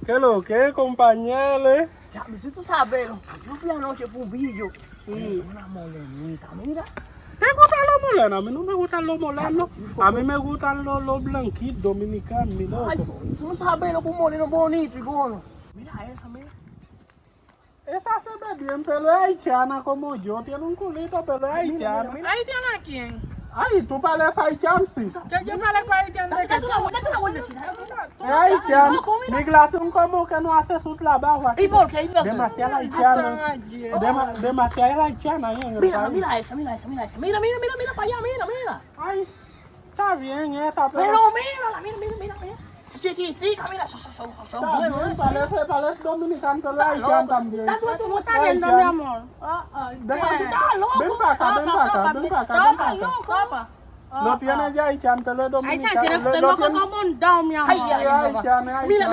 ¿Qué lo que, compañeros? Ya, si tú sabes, yo fui anoche por un billo. Sí. Una molenita, mira. ¿Te gustan los molenos? A mí no me gustan los molenos. A mí me gustan los blanquitos dominicanos, mi loco. Ay, tú no sabes lo que un moreno bonito y bueno. Mira esa, mira. Esa se ve bien, pero es haitiana como yo. Tiene un culito, pero es haitiana. ¿Ahí tiene a quién? Ay, tú pareces haitiano, sí. Yo parezco haitiano de que Date una vueltecita. Es haitiano. Mi glación como que no hace su trabajo aquí. ¿Y por qué? ¿Y por qué? Demasiado haitiana. Demasiado haitiana ahí en el Mira, país. mira esa. Mira, para allá, mira. Ay, está bien esa, pero... Pero mira. Chiquitica, mira, son Está buenos. bien, parece dominicano, pero es Está haitiano loco. también. ¿Tú me estás viendo, mi amor? Déjame- Está loco. Ven para acá, ven para acá. Tapa. Lo tiene ya haitiano, pero es Ahí dominicano. está, tiene loco como un down, mi amor. Ay, ay, ay, haitiano. Mira.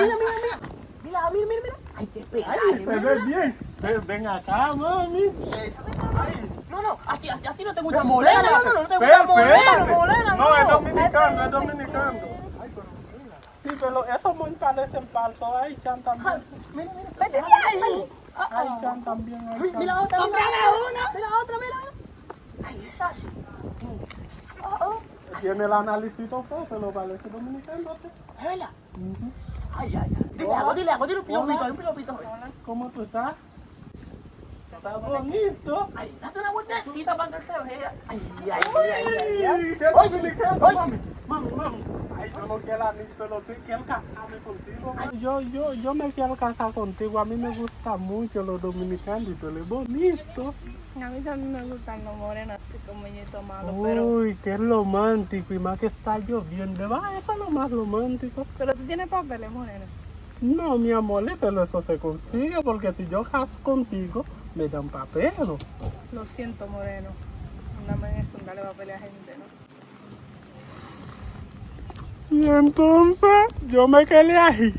Ay, qué Ay, pegada. se ve bien. Ven acá, mami. No, a ti no te gusta morena, no te gusta Espérate. morena, No, es dominicano. Sí, pero esos muy parecen falsos. Haitiano también. Mira. Vete de ahí. Haitiano también. haitiano. Mira otra, Cómprame una. Mira otra. Ay, esa sí. Tiene el analicito feo, pero parece dominicano. ¿Sí? Es verdad. Ay. Dile algo, dile un pilopito. ¿Cómo tú estás? Está bonito. Ay, date una vueltecita para que te vea. Ay. ¿Qué Hoy sí, dominicano? hoy sí. Mami. Ay, yo no quiero ni, pero tú quieres casarme contigo. Yo me quiero casar contigo. A mí me gusta mucho los dominicanos y tú eres bonito. A mí también me gustan los morenos así como yo tomado, pero Uy, qué romántico. Y más que está lloviendo. Va, eso es lo más romántico. tú tienes papeles, moreno. No, mi amor, pero eso se consigue porque si yo caso contigo, me dan papel. Lo siento, moreno. Andame en eso, dale papeles a gente, ¿no? Y entonces yo me quedé ahí.